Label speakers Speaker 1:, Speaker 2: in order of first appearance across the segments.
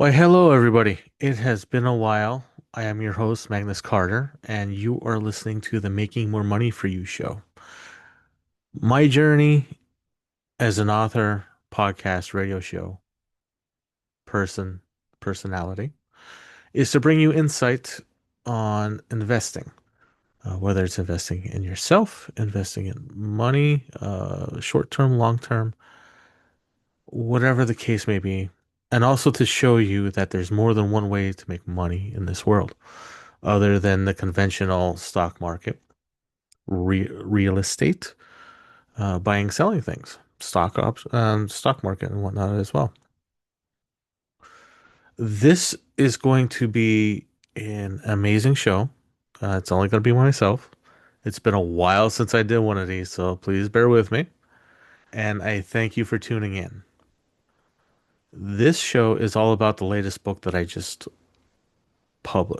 Speaker 1: Why, hello, everybody. It has been a while. I am your host, Magnus Carter, and you are listening to the Making More Money for You show. My journey as an author, podcast, radio show, person, personality is to bring you insight on investing, whether it's investing in yourself, investing in money, short term, long term, whatever the case may be, and also to show you that there's more than one way to make money in this world other than the conventional stock market, real estate, buying, selling things, stock market and whatnot as well. This is going to be an amazing show. It's only going to be myself. It's been a while since I did one of these, so please bear with me. And I thank you for tuning in. This show is all about the latest book that I just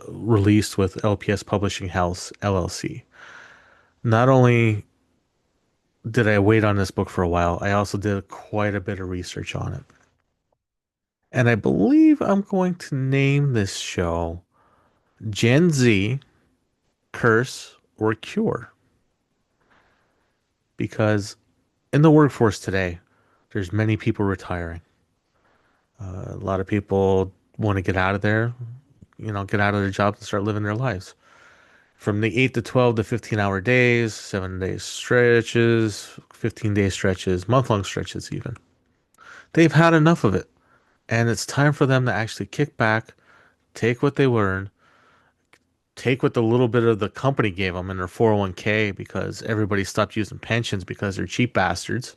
Speaker 1: released with LPS Publishing House LLC. Not only did I wait on this book for a while, I also did quite a bit of research on it. And I believe I'm going to name this show Gen Z Curse or Cure because in the workforce today, there's many people retiring. A lot of people want to get out of there, get out of their jobs and start living their lives. From the 8 to 12 to 15-hour days, 7 day stretches, 15-day stretches, month-long stretches even. They've had enough of it. And it's time for them to actually kick back, take what they learned, take what the little bit of the company gave them in their 401k because everybody stopped using pensions because they're cheap bastards.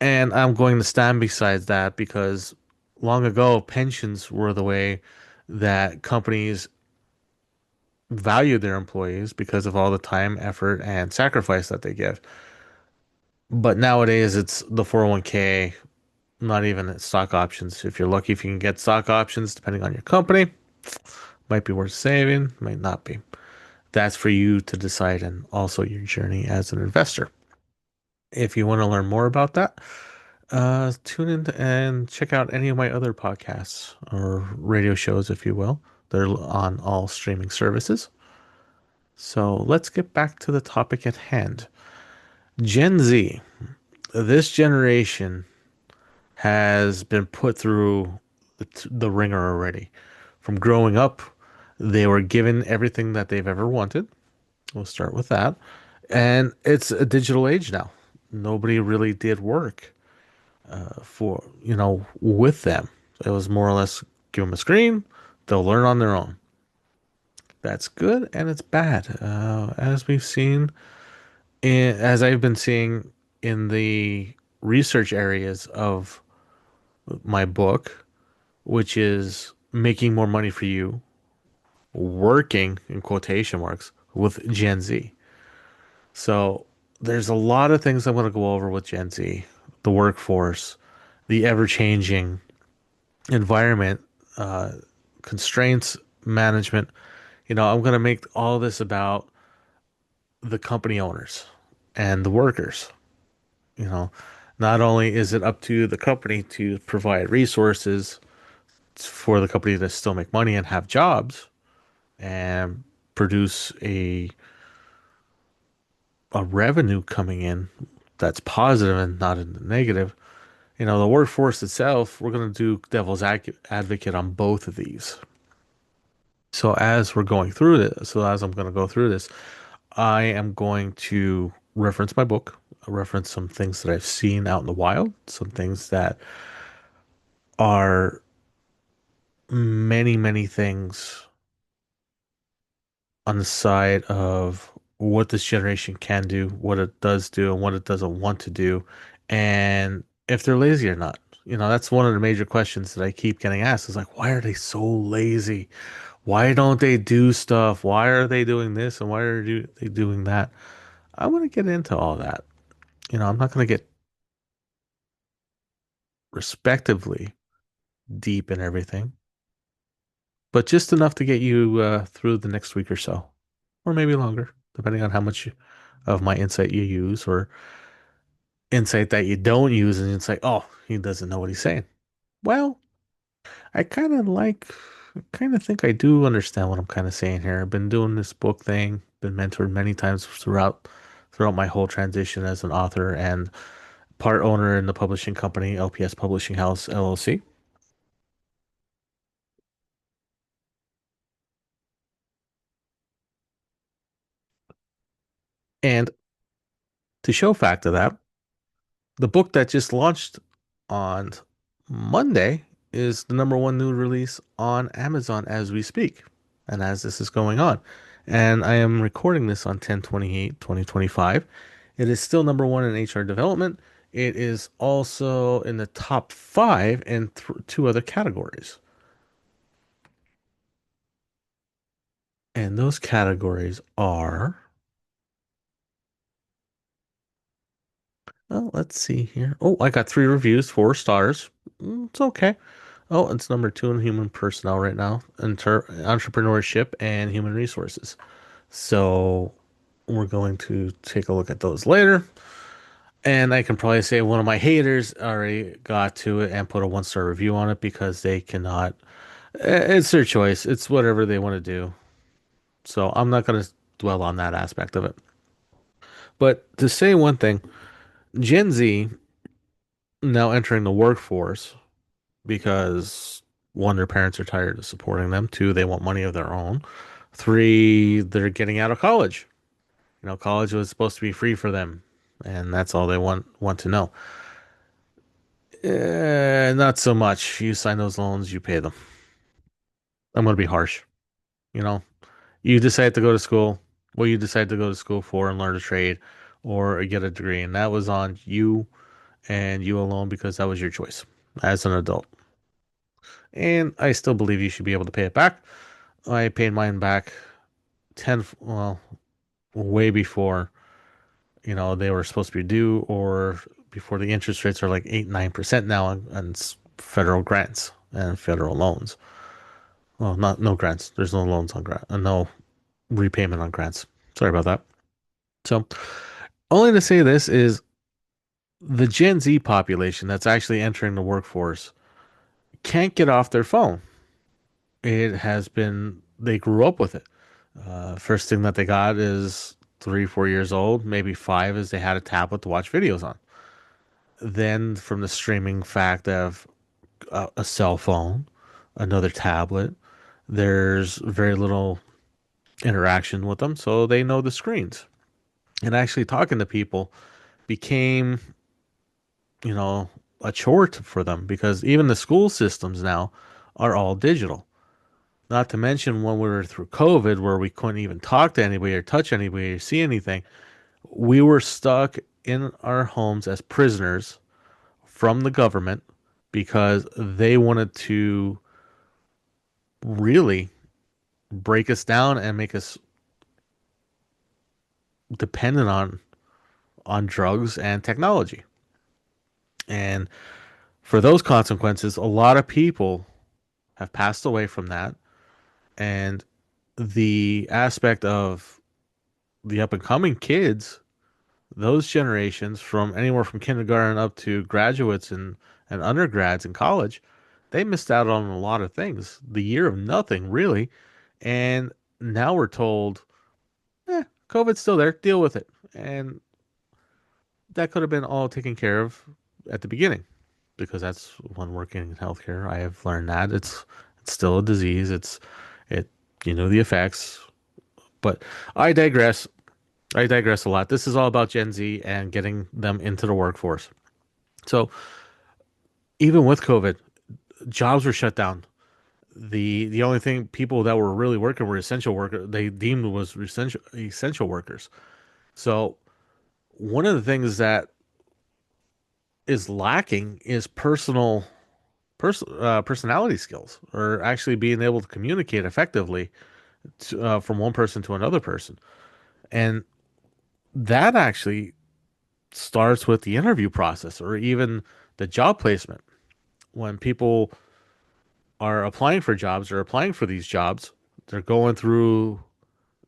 Speaker 1: And I'm going to stand beside that because long ago, pensions were the way that companies valued their employees because of all the time, effort, and sacrifice that they give. But nowadays, it's the 401k, not even stock options. If you're lucky, if you can get stock options, depending on your company, might be worth saving, might not be. That's for you to decide and also your journey as an investor. If you want to learn more about that, tune in and check out any of my other podcasts or radio shows, if you will. They're on all streaming services. So let's get back to the topic at hand. Gen Z. This generation has been put through the ringer already. From growing up, they were given everything that they've ever wanted. We'll start with that. And it's a digital age now. Nobody really did work with them. It was more or less give them a screen, they'll learn on their own. That's good and it's bad. As we've seen, as I've been seeing in the research areas of my book, which is making more money for you, working in quotation marks with Gen Z. So there's a lot of things I'm going to go over with Gen Z, the workforce, the ever-changing environment, uh, constraints, management. I'm going to make all this about the company owners and the workers. You know, not only is it up to the company to provide resources for the company to still make money and have jobs and produce a revenue coming in that's positive and not in the negative. The workforce itself, we're going to do devil's advocate on both of these. So as we're going through this, so as I'm going to go through this, I am going to reference my book, reference some things that I've seen out in the wild, some things that are many, many things on the side of what this generation can do, what it does do, and what it doesn't want to do, and if they're lazy or not. That's one of the major questions that I keep getting asked is like, why are they so lazy? Why don't they do stuff? Why are they doing this and why are they doing that? I want to get into all that. I'm not going to get respectively deep in everything, but just enough to get you through the next week or so, or maybe longer, depending on how much of my insight you use or insight that you don't use. And it's like, oh, he doesn't know what he's saying. Well, I kind of think I do understand what I'm kind of saying here. I've been doing this book thing, been mentored many times throughout my whole transition as an author and part owner in the publishing company, LPS Publishing House LLC. And to show fact of that, the book that just launched on Monday is the number one new release on Amazon as we speak and as this is going on. And I am recording this on 10/28, 2025. It is still number one in HR development. It is also in the top five in two other categories. And those categories are, well, let's see here. Oh, I got three reviews, 4 stars. It's okay. Oh, it's number two in human personnel right now, entrepreneurship and human resources. So we're going to take a look at those later. And I can probably say one of my haters already got to it and put a 1 star review on it because they cannot. It's their choice. It's whatever they want to do. So I'm not going to dwell on that aspect of it. But to say one thing, Gen Z now entering the workforce because one, their parents are tired of supporting them. Two, they want money of their own. Three, they're getting out of college. College was supposed to be free for them, and that's all they want to know. Not so much. You sign those loans, you pay them. I'm going to be harsh. You know, you decide to go to school. Well, you decide to go to school for and learn a trade or get a degree, and that was on you and you alone because that was your choice as an adult. And I still believe you should be able to pay it back. I paid mine back well, way before, they were supposed to be due or before the interest rates are like 8, 9% now on federal grants and federal loans. Well, not no grants. There's no loans on grant, no repayment on grants. Sorry about that. So, only to say this is the Gen Z population that's actually entering the workforce can't get off their phone. It has been, they grew up with it. First thing that they got is 3, 4 years old, maybe five, is they had a tablet to watch videos on. Then, from the streaming fact of a cell phone, another tablet, there's very little interaction with them, so they know the screens. And actually talking to people became, you know, a chore for them because even the school systems now are all digital. Not to mention when we were through COVID, where we couldn't even talk to anybody or touch anybody or see anything, we were stuck in our homes as prisoners from the government because they wanted to really break us down and make us dependent on drugs and technology. And for those consequences, a lot of people have passed away from that. And the aspect of the up and coming kids, those generations from anywhere from kindergarten up to graduates and undergrads in college, they missed out on a lot of things. The year of nothing, really. And now we're told, COVID's still there, deal with it. And that could have been all taken care of at the beginning because that's when working in healthcare. I have learned that it's still a disease. It the effects. But I digress. I digress a lot. This is all about Gen Z and getting them into the workforce. So even with COVID, jobs were shut down. The only thing people that were really working were essential workers. They deemed was essential workers. So one of the things that is lacking is personality skills or actually being able to communicate effectively from one person to another person. And that actually starts with the interview process or even the job placement. When people are applying for jobs or applying for these jobs, they're going through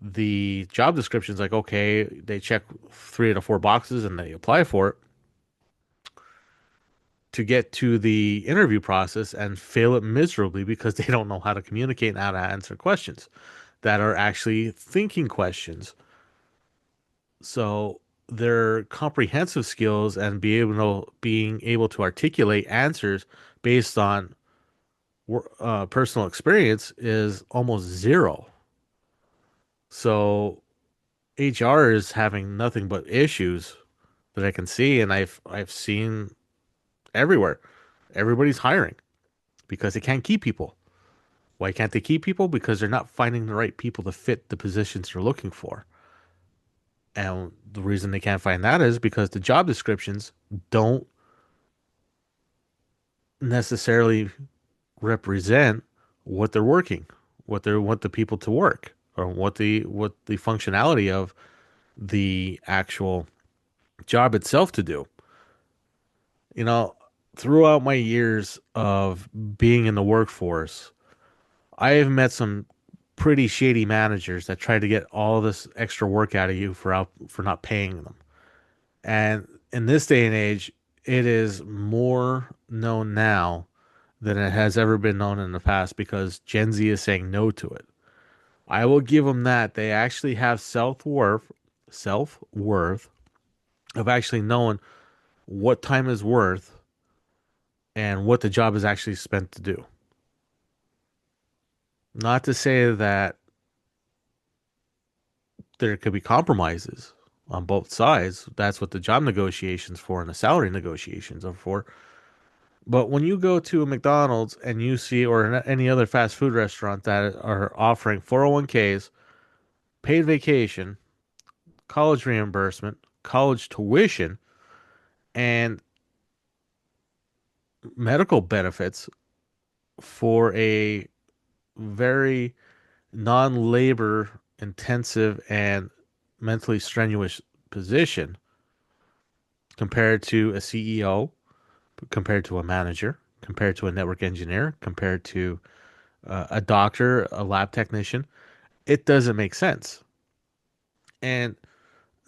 Speaker 1: the job descriptions like, okay, they check 3 to 4 boxes and they apply for it. to get to the interview process and fail it miserably because they don't know how to communicate and how to answer questions that are actually thinking questions. So their comprehensive skills and being able to articulate answers based on personal experience is almost zero. So HR is having nothing but issues that I can see, and I've seen everywhere. Everybody's hiring because they can't keep people. Why can't they keep people? Because they're not finding the right people to fit the positions they're looking for. And the reason they can't find that is because the job descriptions don't necessarily represent what they're working, what they want the people to work, or what the functionality of the actual job itself to do. You know, throughout my years of being in the workforce, I have met some pretty shady managers that try to get all this extra work out of you for not paying them. And in this day and age, it is more known now than it has ever been known in the past because Gen Z is saying no to it. I will give them that. They actually have self worth of actually knowing what time is worth and what the job is actually spent to do. Not to say that there could be compromises on both sides. That's what the job negotiations for and the salary negotiations are for. But when you go to a McDonald's and you see, or any other fast food restaurant that are offering 401ks, paid vacation, college reimbursement, college tuition, and medical benefits for a very non-labor intensive and mentally strenuous position compared to a CEO, compared to a manager, compared to a network engineer, compared to a doctor, a lab technician, it doesn't make sense. And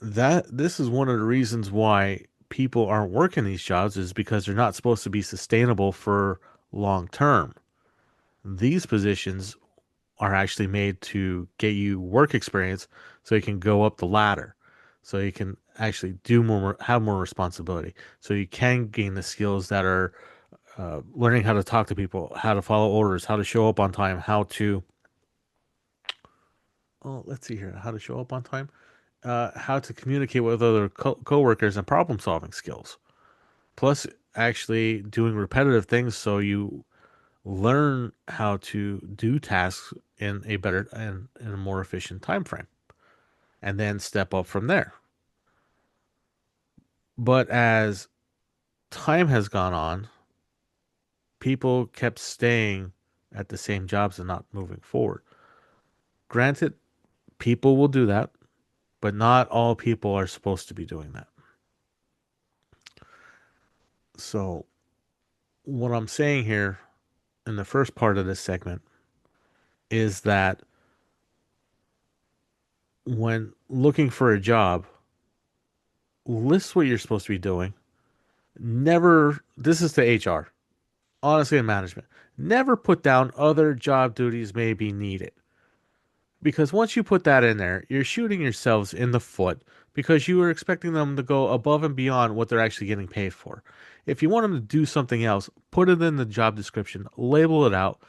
Speaker 1: that this is one of the reasons why people aren't working these jobs is because they're not supposed to be sustainable for long term. These positions are actually made to get you work experience so you can go up the ladder. So you can actually do more, have more responsibility. So you can gain the skills that are learning how to talk to people, how to follow orders, how to show up on time, how to, oh, let's see here, how to show up on time, how to communicate with other coworkers and problem solving skills. Plus, actually doing repetitive things so you learn how to do tasks in a better and in a more efficient time frame, and then step up from there. But as time has gone on, people kept staying at the same jobs and not moving forward. Granted, people will do that, but not all people are supposed to be doing that. So, what I'm saying here in the first part of this segment is that when looking for a job, list what you're supposed to be doing. Never, this is to HR, honestly, in management, never put down other job duties may be needed. Because once you put that in there, you're shooting yourselves in the foot because you are expecting them to go above and beyond what they're actually getting paid for. If you want them to do something else, put it in the job description, label it out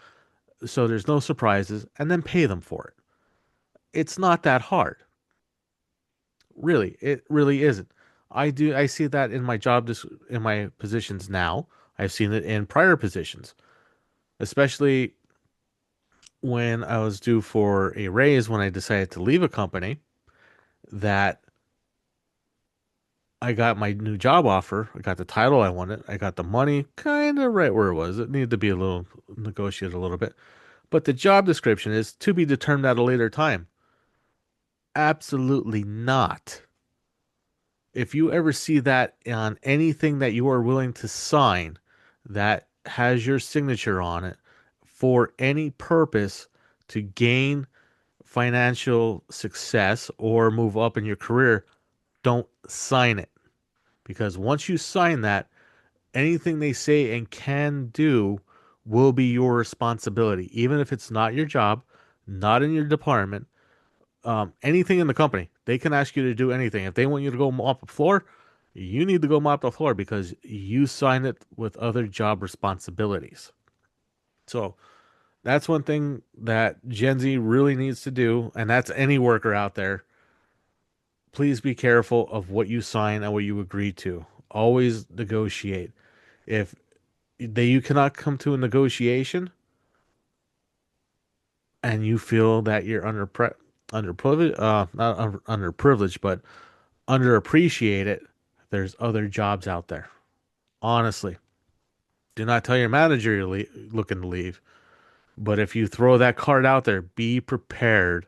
Speaker 1: so there's no surprises, and then pay them for it. It's not that hard. Really, it really isn't. I see that in my in my positions now. I've seen it in prior positions, especially when I was due for a raise when I decided to leave a company that I got my new job offer. I got the title I wanted. I got the money kind of right where it was. It needed to be a little negotiated a little bit. But the job description is to be determined at a later time. Absolutely not. If you ever see that on anything that you are willing to sign that has your signature on it for any purpose to gain financial success or move up in your career, don't sign it. Because once you sign that, Anything they say and can do will be your responsibility, even if it's not your job, not in your department, anything in the company. They can ask you to do anything. If they want you to go mop the floor, you need to go mop the floor because you signed it with other job responsibilities. So that's one thing that Gen Z really needs to do, and that's any worker out there. Please be careful of what you sign and what you agree to. Always negotiate. If you cannot come to a negotiation and you feel that you're underprivileged, not underprivileged, but underappreciated, there's other jobs out there. Honestly, do not tell your manager you're looking to leave. But if you throw that card out there, be prepared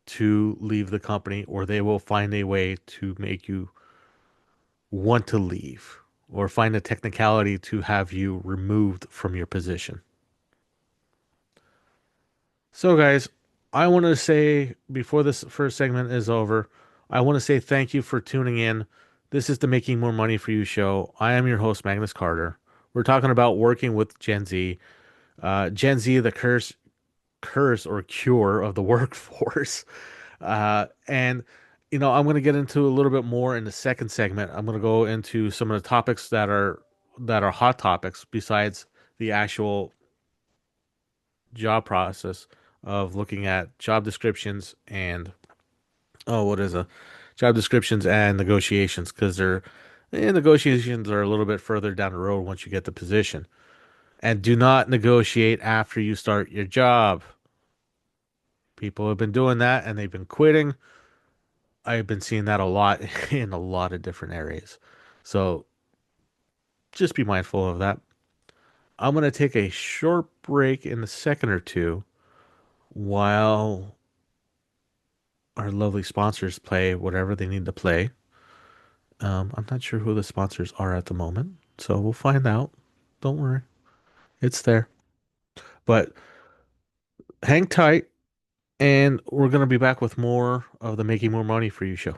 Speaker 1: to leave the company, or they will find a way to make you want to leave or find a technicality to have you removed from your position. So, guys, I want to say before this first segment is over, I want to say thank you for tuning in. This is the Making More Money for You show. I am your host, Magnus Carter. We're talking about working with Gen Z. Gen Z, the curse or cure of the workforce. And I'm going to get into a little bit more in the second segment. I'm going to go into some of the topics that are hot topics besides the actual job process of looking at job descriptions and what is a job descriptions and negotiations because negotiations are a little bit further down the road once you get the position. And do not negotiate after you start your job. People have been doing that and they've been quitting. I've been seeing that a lot in a lot of different areas. So just be mindful of that. I'm going to take a short break in a second or two while our lovely sponsors play whatever they need to play. I'm not sure who the sponsors are at the moment, so we'll find out. Don't worry, it's there. But hang tight, and we're going to be back with more of the Making More Money for You show.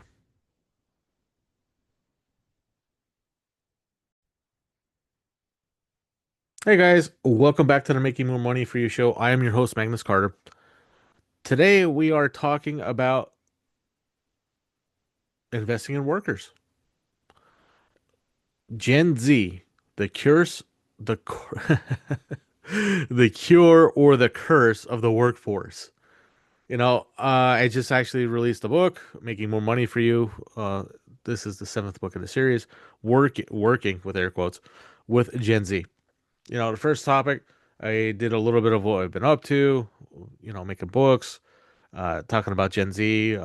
Speaker 1: Hey guys, welcome back to the Making More Money for You show. I am your host, Magnus Carter. Today we are talking about investing in workers. Gen Z, the curse, the the cure or the curse of the workforce. I just actually released a book, Making More Money for You. This is the seventh book in the series, working with air quotes with Gen Z. The first topic, I did a little bit of what I've been up to, making books, talking about Gen Z,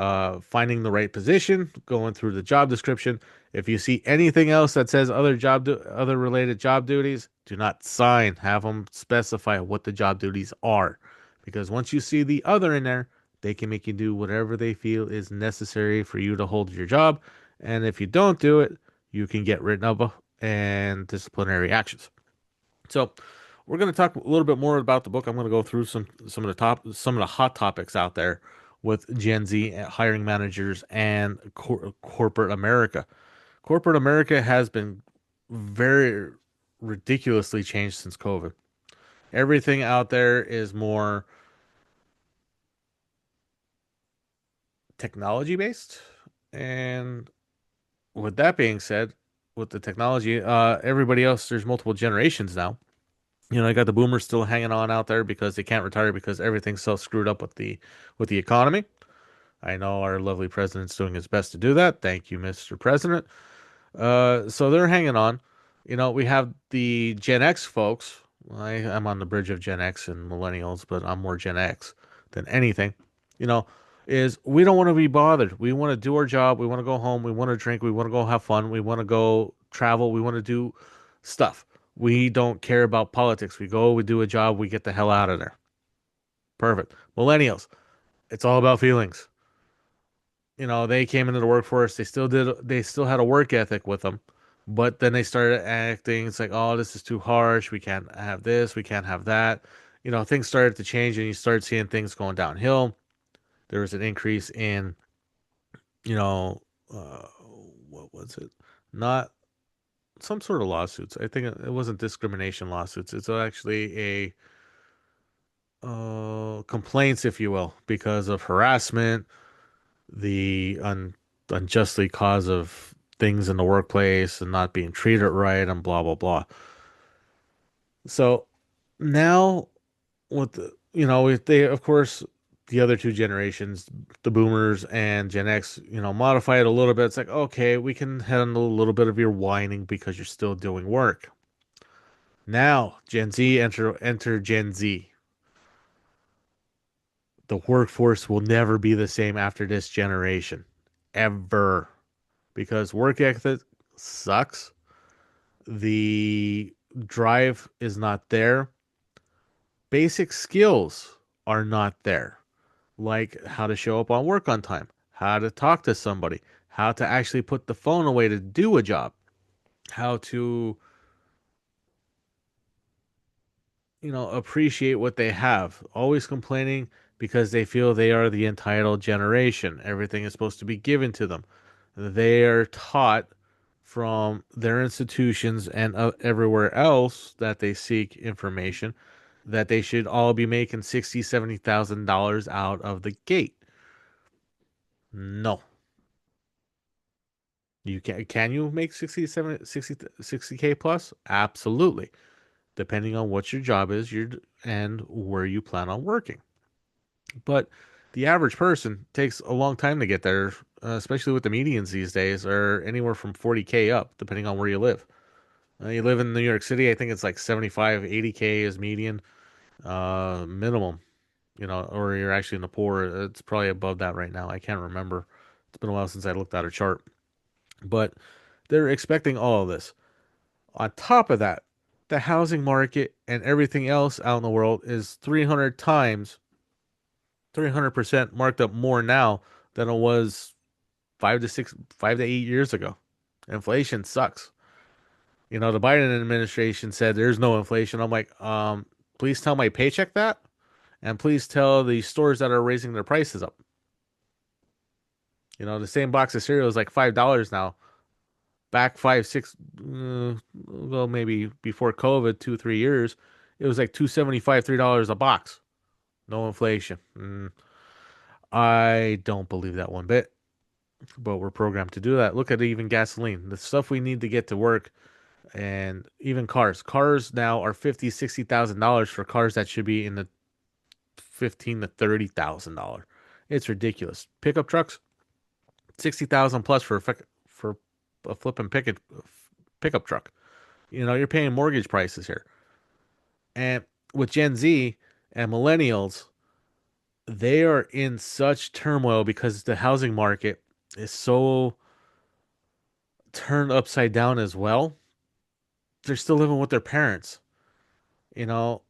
Speaker 1: finding the right position, going through the job description. If you see anything else that says other related job duties, do not sign. Have them specify what the job duties are, because once you see the other in there, they can make you do whatever they feel is necessary for you to hold your job. And if you don't do it, you can get written up and disciplinary actions. So we're going to talk a little bit more about the book. I'm going to go through some of the hot topics out there with Gen Z hiring managers and corporate America. Corporate America has been very ridiculously changed since COVID. Everything out there is more technology based. And with that being said, with the technology, everybody else, there's multiple generations now. I got the boomers still hanging on out there because they can't retire because everything's so screwed up with the economy. I know our lovely president's doing his best to do that. Thank you, Mr. President. So they're hanging on. We have the Gen X folks. I'm on the bridge of Gen X and millennials, but I'm more Gen X than anything. You know, is we don't want to be bothered. We want to do our job. We want to go home. We want to drink. We want to go have fun. We want to go travel. We want to do stuff. We don't care about politics. We go, we do a job, we get the hell out of there. Perfect. Millennials, it's all about feelings. They came into the workforce, they still had a work ethic with them, but then they started acting, it's like, oh, this is too harsh. We can't have this, we can't have that. Things started to change and you start seeing things going downhill. There was an increase in, you know, uh, what was it? Not some sort of lawsuits. I think it wasn't discrimination lawsuits. It's actually a complaints, if you will, because of harassment, the unjustly cause of things in the workplace and not being treated right and blah blah blah. So now with with they of course the other two generations, the boomers and Gen X, modify it a little bit. It's like, okay, we can handle a little bit of your whining because you're still doing work. Now, Gen Z enter Gen Z. The workforce will never be the same after this generation. Ever. Because work ethic sucks. The drive is not there. Basic skills are not there. Like how to show up on work on time, how to talk to somebody, how to actually put the phone away to do a job, how to, appreciate what they have. Always complaining because they feel they are the entitled generation. Everything is supposed to be given to them. They are taught from their institutions and everywhere else that they seek information that they should all be making 60, $70,000 out of the gate. No. Can you make 60, 70, 60, 60K plus? Absolutely. Depending on what your job is, and where you plan on working. But the average person takes a long time to get there, especially with the medians these days, are anywhere from 40K up, depending on where you live. You live in New York City, I think it's like 75, 80K is median, minimum, or you're actually in the poor. It's probably above that right now. I can't remember. It's been a while since I looked at a chart. But they're expecting all of this. On top of that, the housing market and everything else out in the world is 300 times, 300% marked up more now than it was 5 to 8 years ago. Inflation sucks. The Biden administration said there's no inflation. I'm like, please tell my paycheck that, and please tell the stores that are raising their prices up. The same box of cereal is like $5 now. Back 5, 6, well, maybe before COVID, 2, 3 years, it was like 2.75, $3 a box. No inflation. I don't believe that one bit, but we're programmed to do that. Look at even gasoline, the stuff we need to get to work, and even cars. Cars now are 50, $60,000 for cars that should be in the 15 to $30,000. It's ridiculous. Pickup trucks, 60,000 plus for a flipping pickup truck. You're paying mortgage prices here. And with Gen Z and millennials, they are in such turmoil because the housing market is so turned upside down as well. They're still living with their parents. You know,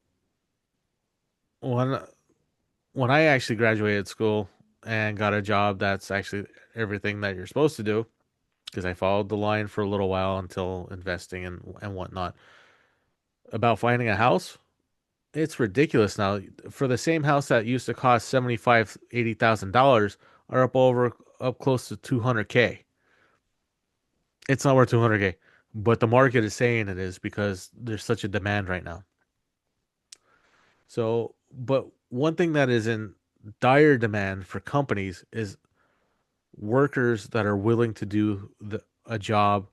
Speaker 1: when when I actually graduated school and got a job that's actually everything that you're supposed to do, because I followed the line for a little while until investing and whatnot. About finding a house, it's ridiculous now. For the same house that used to cost 75, $80,000 are up close to 200K. It's not worth 200K, but the market is saying it is because there's such a demand right now. So, but one thing that is in dire demand for companies is workers that are willing to do a job,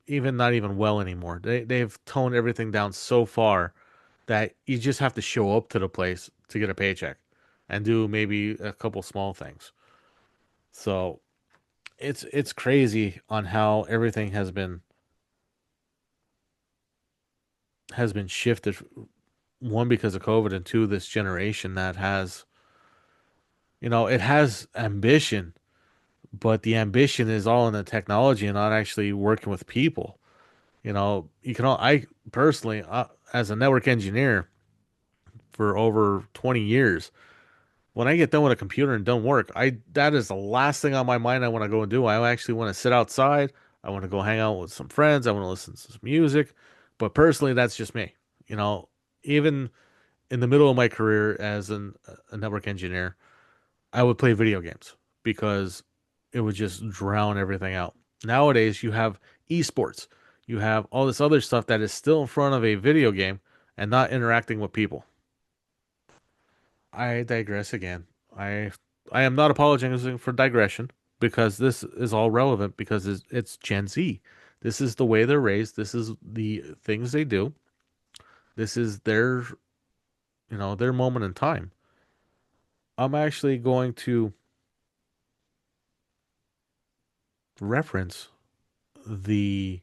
Speaker 1: even not even well anymore. They've toned everything down so far that you just have to show up to the place to get a paycheck and do maybe a couple small things. So it's crazy on how everything has been shifted. One, because of COVID, and two, this generation that has, it has ambition, but the ambition is all in the technology and not actually working with people. I personally, as a network engineer for over 20 years, when I get done with a computer and done work, that is the last thing on my mind I want to go and do. I actually want to sit outside. I want to go hang out with some friends. I want to listen to some music. But personally, that's just me. You know, Even in the middle of my career as a network engineer, I would play video games because it would just drown everything out. Nowadays, you have esports. You have all this other stuff that is still in front of a video game and not interacting with people. I digress again. I I am not apologizing for digression because this is all relevant because it's Gen Z. This is the way they're raised. This is the things they do. This is their, their moment in time. I'm actually going to reference the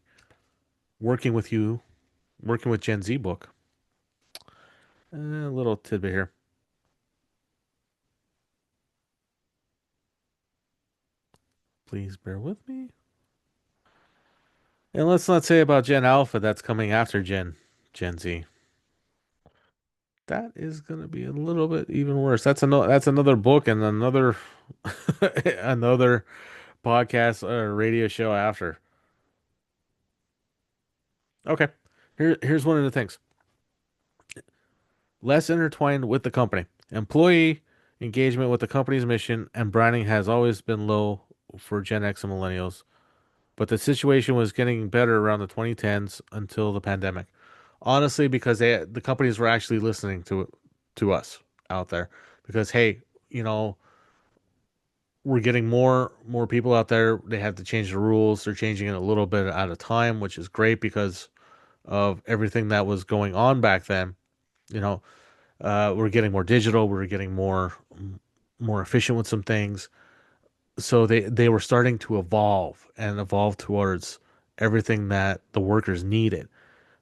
Speaker 1: working with you, working with Gen Z book. A little tidbit here. Please bear with me. And let's not say about Gen Alpha that's coming after Gen Z. That is going to be a little bit even worse. That's another book and another another podcast or radio show after. Okay. Here's one of the things. Less intertwined with the company. Employee engagement with the company's mission and branding has always been low for Gen X and millennials, but the situation was getting better around the 2010s until the pandemic. Honestly, because the companies were actually listening to us out there because hey, you know, we're getting more people out there. They have to change the rules. They're changing it a little bit at a time, which is great because of everything that was going on back then. You know, we're getting more digital. We're getting more efficient with some things. So they were starting to evolve towards everything that the workers needed.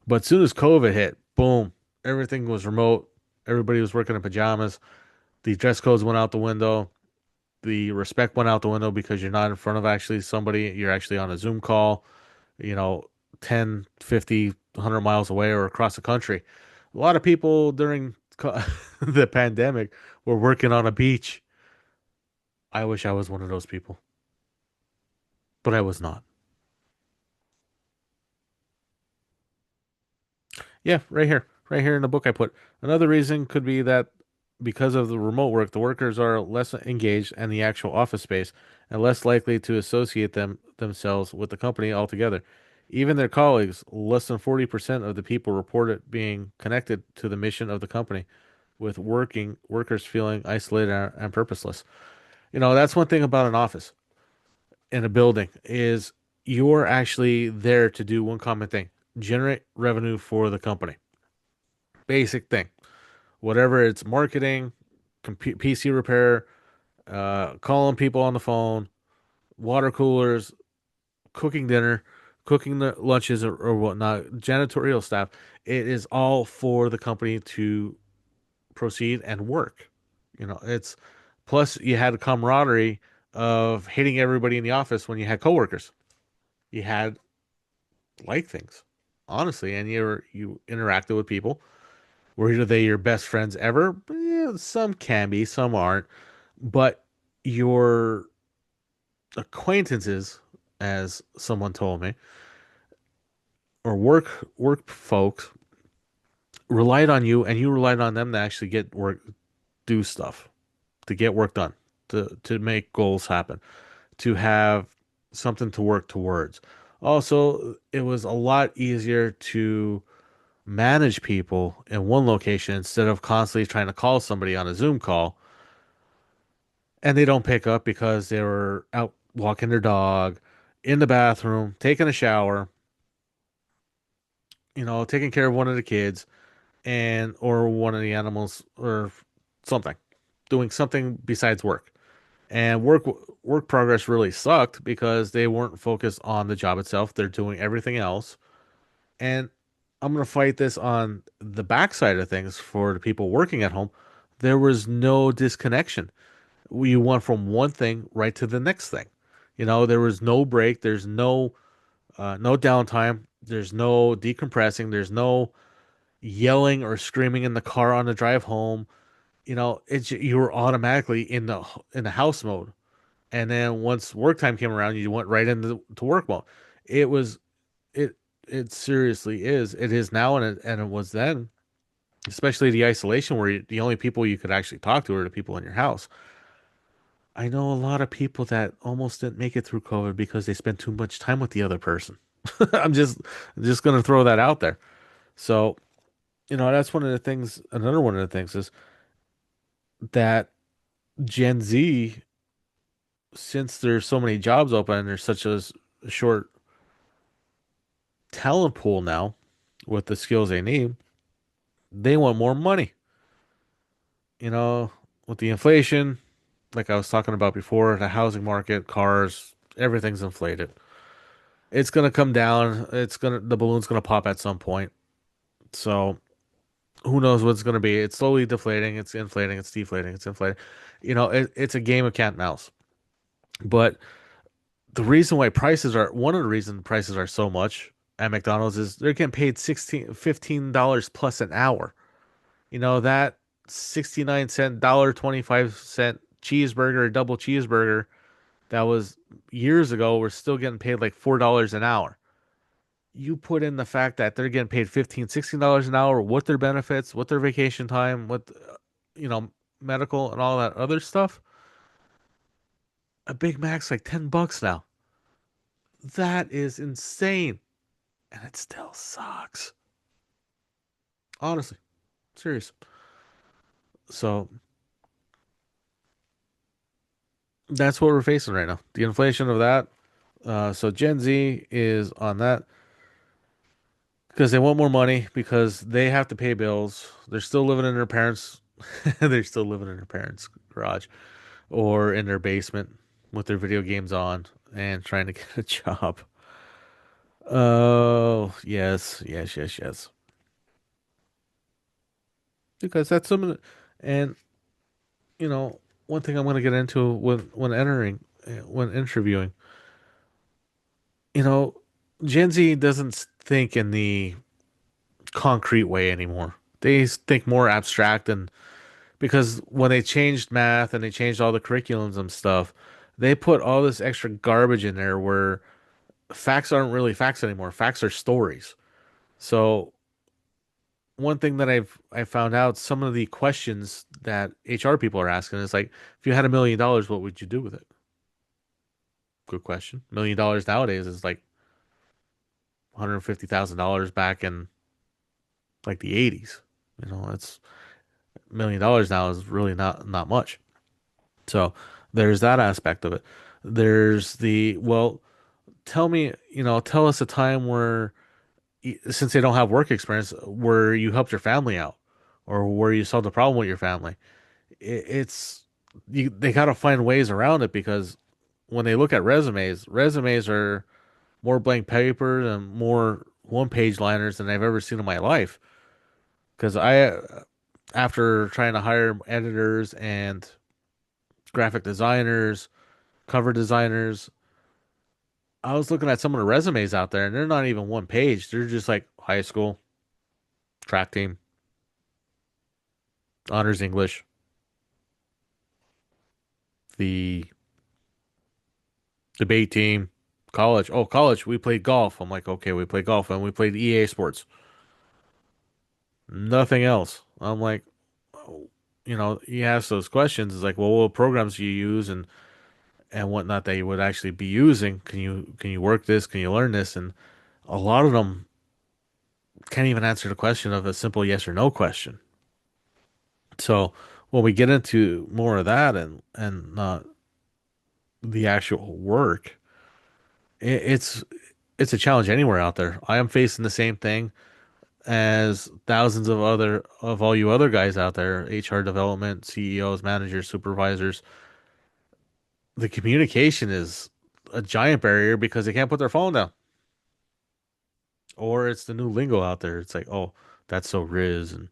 Speaker 1: But as soon as COVID hit, boom, everything was remote. Everybody was working in pajamas. The dress codes went out the window. The respect went out the window because you're not in front of actually somebody. You're actually on a Zoom call, you know, 10, 50, 100 miles away or across the country. A lot of people during the pandemic were working on a beach. I wish I was one of those people, but I was not. Yeah, right here. Right here in the book I put. Another reason could be that because of the remote work, the workers are less engaged in the actual office space and less likely to associate themselves with the company altogether. Even their colleagues, less than 40% of the people reported being connected to the mission of the company, with working workers feeling isolated and purposeless. That's one thing about an office in a building is you're actually there to do one common thing, generate revenue for the company. Basic thing. Whatever it's marketing, PC repair, calling people on the phone, water coolers, cooking dinner, cooking the lunches or whatnot, janitorial staff. It is all for the company to proceed and work. It's plus you had a camaraderie of hating everybody in the office when you had coworkers. You had like things, honestly, and you interacted with people. Were they your best friends ever? Yeah, some can be, some aren't. But your acquaintances, as someone told me, or work folks relied on you, and you relied on them to actually get work, do stuff, to get work done, to make goals happen, to have something to work towards. Also, it was a lot easier to manage people in one location instead of constantly trying to call somebody on a Zoom call and they don't pick up because they were out walking their dog, in the bathroom, taking a shower, taking care of one of the kids and or one of the animals or something, doing something besides work. And work progress really sucked because they weren't focused on the job itself. They're doing everything else. And I'm going to fight this on the backside of things for the people working at home. There was no disconnection. You went from one thing right to the next thing. There was no break. There's no downtime. There's no decompressing. There's no yelling or screaming in the car on the drive home. It's you were automatically in the house mode. And then once work time came around, you went right into to work mode. It was it it seriously is. It is now and it was then, especially the isolation where the only people you could actually talk to are the people in your house. I know a lot of people that almost didn't make it through COVID because they spent too much time with the other person. I'm just gonna throw that out there. So, that's one of the things. Another one of the things is that Gen Z, since there's so many jobs open and there's such a short talent pool now with the skills they need, they want more money. You know, with the inflation, like I was talking about before, the housing market, cars, everything's inflated. It's gonna come down. The balloon's gonna pop at some point. So who knows what it's gonna be? It's slowly deflating. It's inflating. It's deflating. It's inflating. It's a game of cat and mouse. But the reason why prices are one of the reasons prices are so much at McDonald's is they're getting paid 16, $15 plus an hour. That 69 cent, dollar 25 cent cheeseburger, a double cheeseburger that was years ago, we're still getting paid like $4 an hour. You put in the fact that they're getting paid 15, $16 an hour, what their benefits, what their vacation time, you know, medical and all that other stuff. A Big Mac's like $10 now. That is insane. And it still sucks. Honestly, serious. So that's what we're facing right now. The inflation of that. So Gen Z is on that because they want more money because they have to pay bills. They're still living in their parents. They're still living in their parents' garage or in their basement with their video games on and trying to get a job. Oh, yes, yes, yes, yes. Because that's some of the, and one thing I'm going to get into when interviewing, you know, Gen Z doesn't think in the concrete way anymore. They think more abstract and because when they changed math and they changed all the curriculums and stuff, they put all this extra garbage in there where facts aren't really facts anymore. Facts are stories. So one thing that I found out some of the questions that HR people are asking is like, if you had $1 million, what would you do with it? Good question. $1 million nowadays is like $150,000 back in like the 80s. That's $1 million now is really not much. So there's that aspect of it. There's well, tell us a time where since they don't have work experience, where you helped your family out or where you solved a problem with your family. It's they got to find ways around it because when they look at resumes are more blank paper and more one-page liners than I've ever seen in my life. Because after trying to hire editors and graphic designers, cover designers, I was looking at some of the resumes out there and they're not even one page. They're just like high school, track team, honors English, the debate team, college. Oh, college, we played golf. I'm like, okay, we played golf and we played EA Sports. Nothing else. I'm like, oh, you ask those questions. It's like, well, what programs do you use and whatnot that you would actually be using? Can you work this? Can you learn this? And a lot of them can't even answer the question of a simple yes or no question. So when we get into more of that and not the actual work, it's it's a challenge anywhere out there. I am facing the same thing as thousands of all you other guys out there, HR development, CEOs, managers, supervisors. The communication is a giant barrier because they can't put their phone down. Or it's the new lingo out there. It's like, oh, that's so Riz and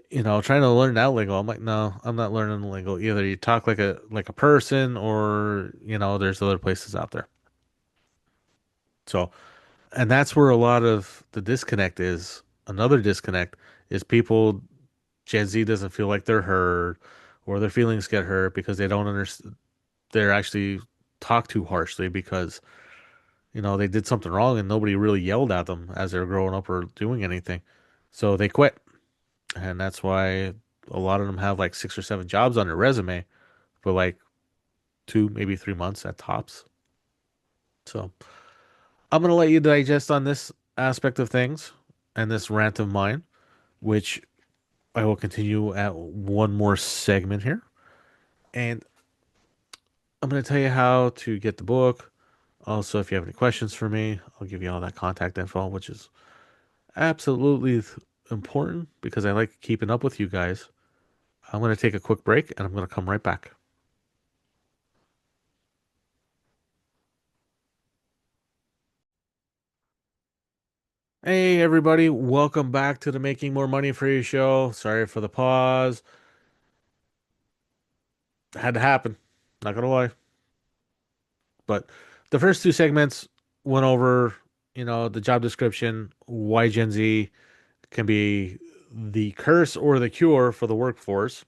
Speaker 1: trying to learn that lingo. I'm like, no, I'm not learning the lingo. Either you talk like a person or, there's other places out there. So, and that's where a lot of the disconnect is. Another disconnect is people Gen Z doesn't feel like they're heard or their feelings get hurt because they don't understand they're actually talked too harshly because they did something wrong and nobody really yelled at them as they were growing up or doing anything. So they quit. And that's why a lot of them have like 6 or 7 jobs on their resume for like 2, maybe 3 months at tops. So I'm going to let you digest on this aspect of things and this rant of mine, which I will continue at one more segment here. And I'm going to tell you how to get the book. Also, if you have any questions for me, I'll give you all that contact info, which is absolutely important because I like keeping up with you guys. I'm going to take a quick break and I'm going to come right back. Hey, everybody, welcome back to the Making More Money for You show. Sorry for the pause. Had to happen. Not gonna lie. But the first two segments went over, the job description, why Gen Z can be the curse or the cure for the workforce.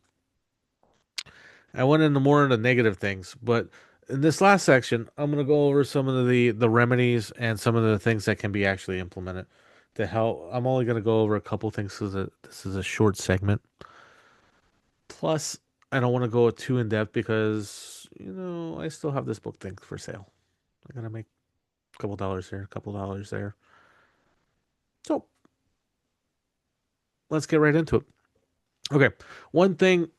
Speaker 1: I went into more into negative things, but in this last section, I'm gonna go over some of the remedies and some of the things that can be actually implemented to help. I'm only gonna go over a couple things because this is a short segment. Plus, I don't want to go too in depth because, I still have this book thing for sale. I'm gonna make a couple dollars here, a couple dollars there. So let's get right into it. Okay. One thing,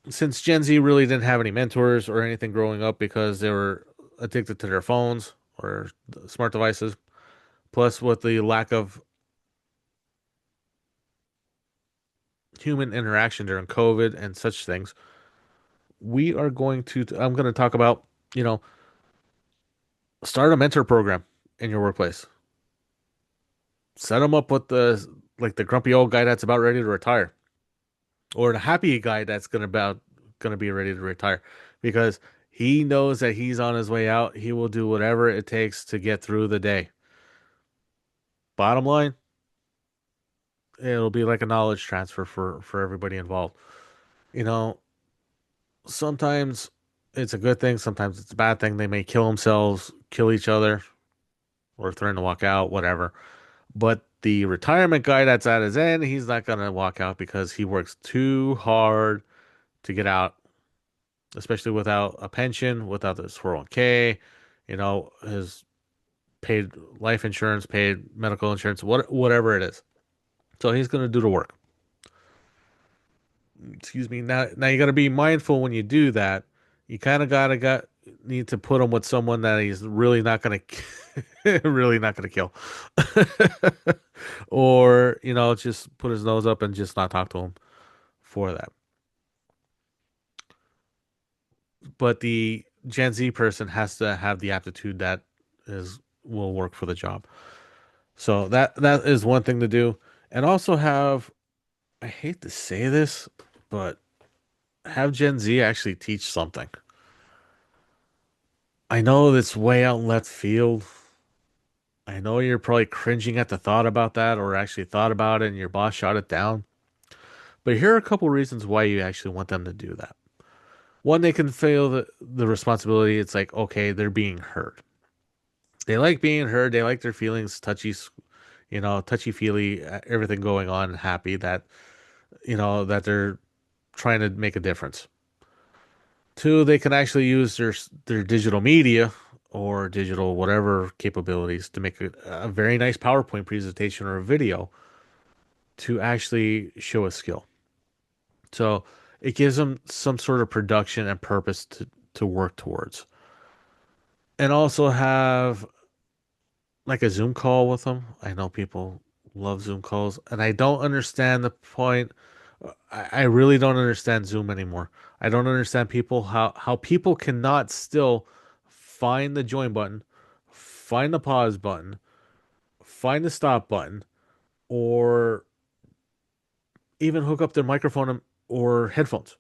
Speaker 1: since Gen Z really didn't have any mentors or anything growing up because they were addicted to their phones or smart devices, plus with the lack of human interaction during COVID and such things, I'm going to talk about, you know, start a mentor program in your workplace. Set them up with the grumpy old guy that's about ready to retire, or the happy guy that's gonna be ready to retire, because he knows that he's on his way out. He will do whatever it takes to get through the day. Bottom line, it'll be like a knowledge transfer for everybody involved. You know, sometimes it's a good thing, sometimes it's a bad thing. They may kill themselves, kill each other, or threaten to walk out, whatever. But the retirement guy that's at his end, he's not gonna walk out because he works too hard to get out, especially without a pension, without his 401k, his paid life insurance, paid medical insurance, whatever it is. So he's going to do the work. Excuse me. Now you got to be mindful when you do that. You kind of got need to put him with someone that he's really not going to really not going to kill. Or, just put his nose up and just not talk to him for that. But the Gen Z person has to have the aptitude that is will work for the job. So that is one thing to do. And also have, I hate to say this, but have Gen Z actually teach something. I know that's way out in left field. I know you're probably cringing at the thought about that or actually thought about it and your boss shot it down. But here are a couple reasons why you actually want them to do that. One, they can feel the responsibility. It's like, okay, they're being heard. They like being heard. They like their feelings touchy feely, everything going on, happy that, that they're trying to make a difference. Two, they can actually use their digital media or digital whatever capabilities to make a very nice PowerPoint presentation or a video to actually show a skill. So it gives them some sort of production and purpose to work towards. And also have like a Zoom call with them. I know people love Zoom calls, and I don't understand the point. I really don't understand Zoom anymore. I don't understand how people cannot still find the join button, find the pause button, find the stop button, or even hook up their microphone or headphones.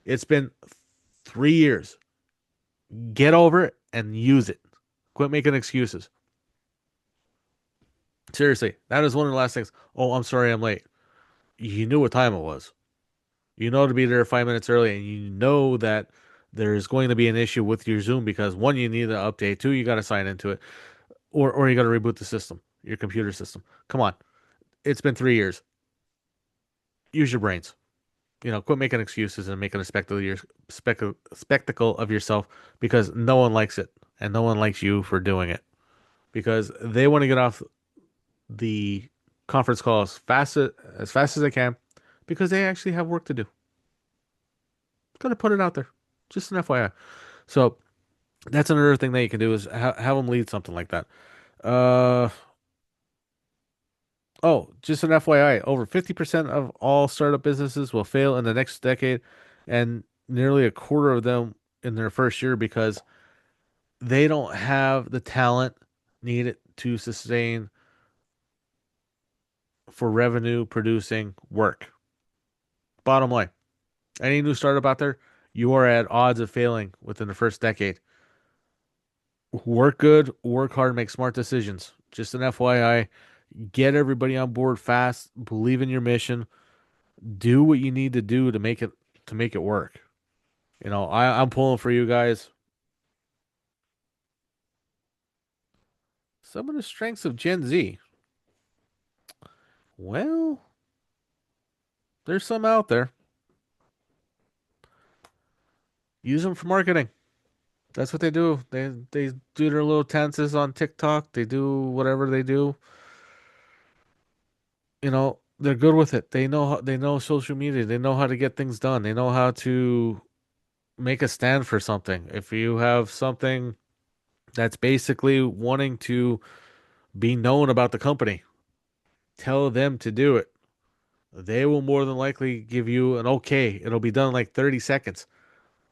Speaker 1: It's been 3 years. Get over it and use it. Quit making excuses. Seriously, that is one of the last things. Oh, I'm sorry, I'm late. You knew what time it was. You know to be there 5 minutes early, and you know that there's going to be an issue with your Zoom because one, you need to update. Two, you got to sign into it, or you got to reboot the system, your computer system. Come on, it's been 3 years. Use your brains. Quit making excuses and making a spectacle of yourself because no one likes it, and no one likes you for doing it because they want to get off the conference call as fast as they can because they actually have work to do. Gonna put it out there, just an FYI. So that's another thing that you can do is have them lead something like that. Uh oh, just an FYI, over 50% of all startup businesses will fail in the next decade, and nearly a quarter of them in their first year because they don't have the talent needed to sustain for revenue producing work. Bottom line, any new startup out there, you are at odds of failing within the first decade. Work good, work hard, make smart decisions. Just an FYI, get everybody on board fast, believe in your mission, do what you need to do to make it work. I'm pulling for you guys. Some of the strengths of Gen Z. Well, there's some out there. Use them for marketing. That's what they do. They do their little dances on TikTok. They do whatever they do. They're good with it. They know social media. They know how to get things done. They know how to make a stand for something. If you have something that's basically wanting to be known about the company, tell them to do it. They will more than likely give you an okay. It'll be done in like 30 seconds.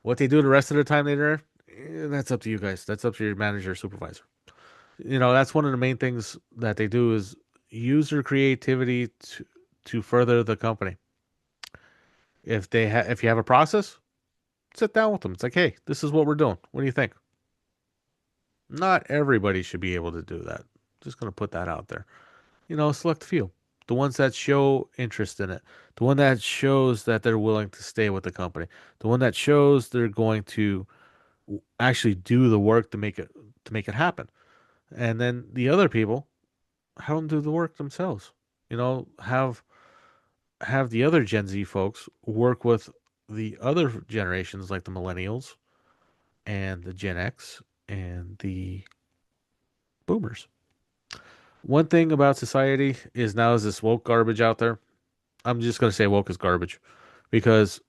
Speaker 1: What they do the rest of the time they're there, that's up to you guys. That's up to your manager or supervisor. That's one of the main things that they do is use their creativity to further the company. If you have a process, sit down with them. It's like, hey, this is what we're doing. What do you think? Not everybody should be able to do that. Just gonna put that out there. Select a few. The ones that show interest in it. The one that shows that they're willing to stay with the company. The one that shows they're going to actually do the work to make it happen. And then the other people, have them do the work themselves. Have the other Gen Z folks work with the other generations like the millennials and the Gen X and the boomers. One thing about society is now is this woke garbage out there. I'm just going to say woke is garbage because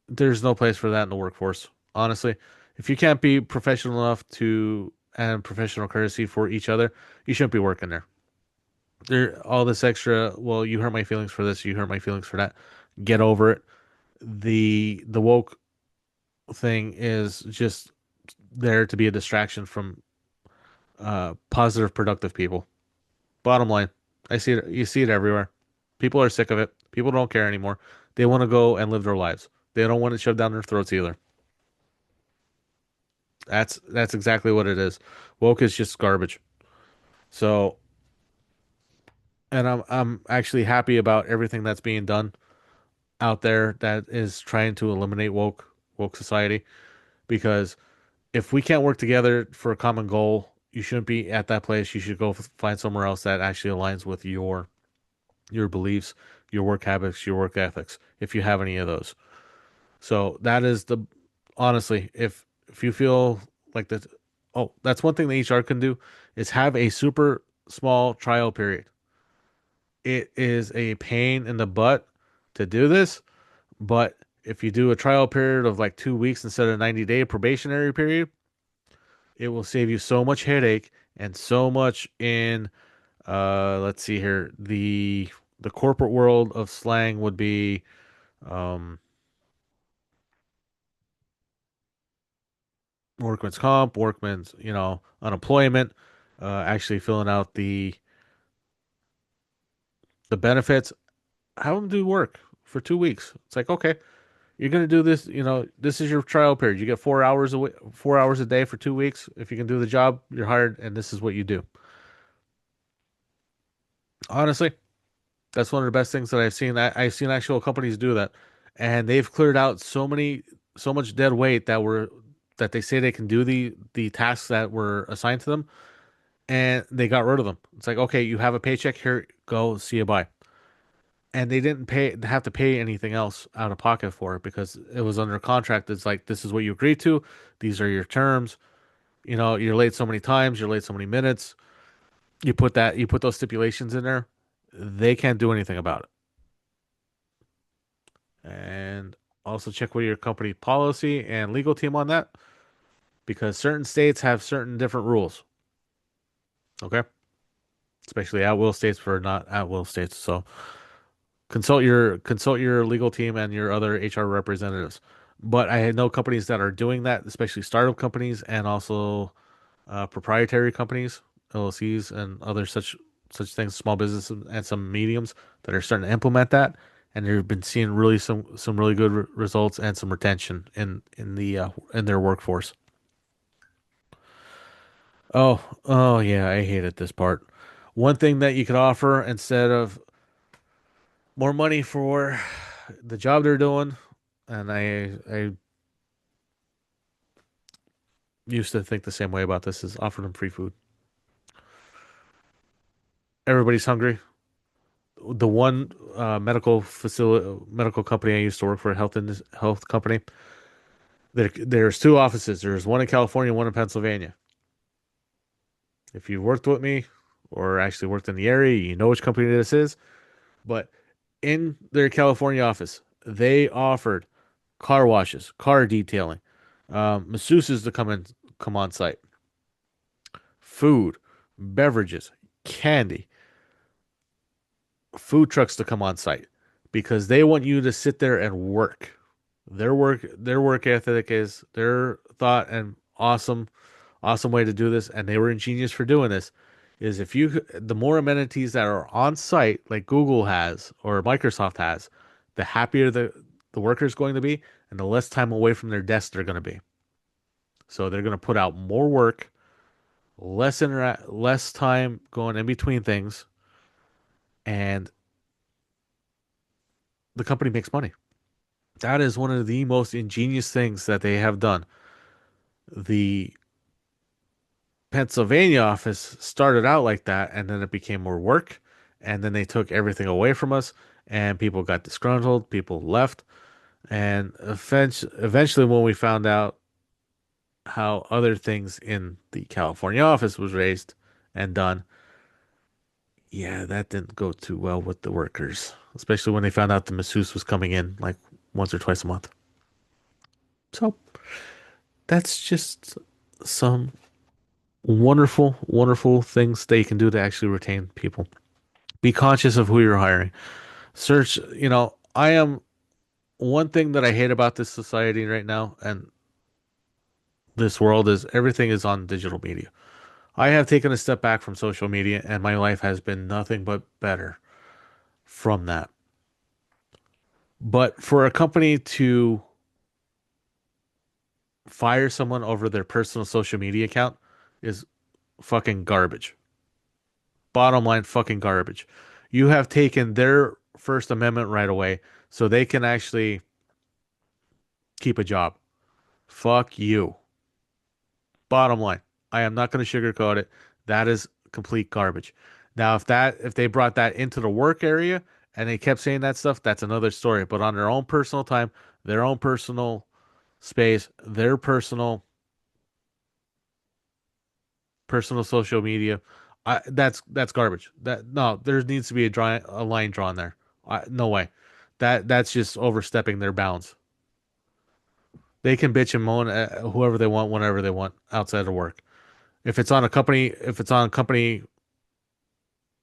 Speaker 1: there's no place for that in the workforce. Honestly, if you can't be professional enough to and professional courtesy for each other, you shouldn't be working there. There all this extra, well, you hurt my feelings for this, you hurt my feelings for that. Get over it. The woke thing is just there to be a distraction from positive, productive people. Bottom line, I see it. You see it everywhere. People are sick of it. People don't care anymore. They want to go and live their lives. They don't want it shoved down their throats either. That's exactly what it is. Woke is just garbage. So, and I'm actually happy about everything that's being done out there that is trying to eliminate woke society because if we can't work together for a common goal, you shouldn't be at that place. You should go find somewhere else that actually aligns with your beliefs, your work habits, your work ethics, if you have any of those. So that is the honestly, if you feel like that, oh, that's one thing the HR can do is have a super small trial period. It is a pain in the butt to do this, but if you do a trial period of like 2 weeks instead of 90-day probationary period, it will save you so much headache and so much in let's see here, the corporate world of slang would be um workman's comp, workman's, unemployment, actually filling out the benefits. Have them do work for 2 weeks. It's like, okay, you're gonna do this. This is your trial period. You get 4 hours 4 hours a day for 2 weeks. If you can do the job, you're hired, and this is what you do. Honestly, that's one of the best things that I've seen. I've seen actual companies do that, and they've cleared out so much dead weight that they say they can do the tasks that were assigned to them, and they got rid of them. It's like, okay, you have a paycheck here, go see you bye. And they didn't have to pay anything else out of pocket for it because it was under contract. It's like this is what you agreed to, these are your terms. You're late so many times, you're late so many minutes. You put those stipulations in there. They can't do anything about it. And also check with your company policy and legal team on that because certain states have certain different rules. Okay, especially at will states for not at will states. So consult your legal team and your other HR representatives. But I know companies that are doing that, especially startup companies and also proprietary companies, LLCs, and other such things, small businesses and some mediums that are starting to implement that, and they've been seeing really some really good results and some retention in their workforce. Oh yeah, I hated this part. One thing that you could offer instead of more money for the job they're doing, and I used to think the same way about this, is offer them free food. Everybody's hungry. The one medical company I used to work for, a health company. There's two offices. There's one in California, one in Pennsylvania. If you worked with me or actually worked in the area, you know which company this is. But in their California office, they offered car washes, car detailing, masseuses to come on site, food, beverages, candy, food trucks to come on site because they want you to sit there and work. Their work ethic is their thought and awesome way to do this, and they were ingenious for doing this. Is if you the more amenities that are on site, like Google has or Microsoft has, the happier the worker's going to be, and the less time away from their desk they're going to be. So they're going to put out more work, less time going in between things, and the company makes money. That is one of the most ingenious things that they have done. The Pennsylvania office started out like that, and then it became more work, and then they took everything away from us, and people got disgruntled, people left, and eventually, when we found out how other things in the California office was raised and done, yeah, that didn't go too well with the workers, especially when they found out the masseuse was coming in like once or twice a month. So that's just some wonderful things that you can do to actually retain people. Be conscious of who you're hiring. Search, I am one thing that I hate about this society right now and this world is everything is on digital media. I have taken a step back from social media and my life has been nothing but better from that. But for a company to fire someone over their personal social media account is fucking garbage. Bottom line, fucking garbage. You have taken their First Amendment right away so they can actually keep a job. Fuck you. Bottom line, I am not going to sugarcoat it. That is complete garbage. Now, if they brought that into the work area and they kept saying that stuff, that's another story. But on their own personal time, their own personal space, their personal social media, that's garbage. That no, there needs to be a line drawn there. No way. That's just overstepping their bounds. They can bitch and moan at whoever they want, whenever they want, outside of work. If it's on company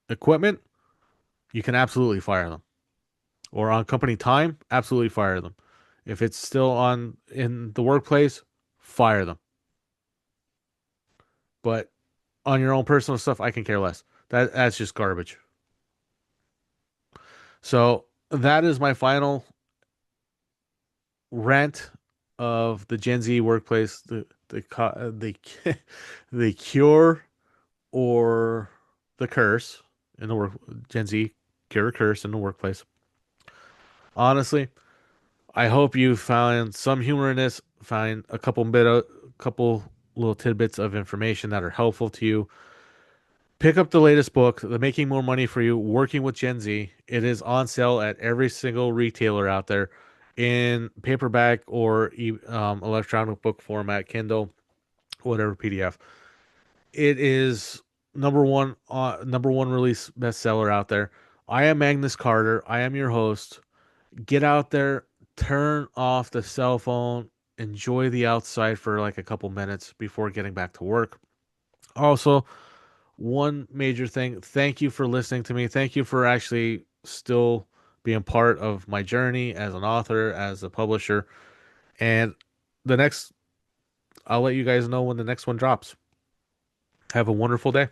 Speaker 1: equipment, you can absolutely fire them. Or on company time, absolutely fire them. If it's still on in the workplace, fire them. But on your own personal stuff, I can care less. That's just garbage. So that is my final rant of the Gen Z workplace, the cure or the curse in the work Gen Z cure or curse in the workplace. Honestly, I hope you found some humor in this, find a couple little tidbits of information that are helpful to you. Pick up the latest book, The Making More Money for You, Working with Gen Z. It is on sale at every single retailer out there in paperback or electronic book format, Kindle. whatever PDF. It is number one release bestseller out there. I am Magnus Carter. I am your host. Get out there, turn off the cell phone, enjoy the outside for like a couple minutes before getting back to work. Also, one major thing, thank you for listening to me. Thank you for actually still being part of my journey as an author, as a publisher. And the next, I'll let you guys know when the next one drops. Have a wonderful day.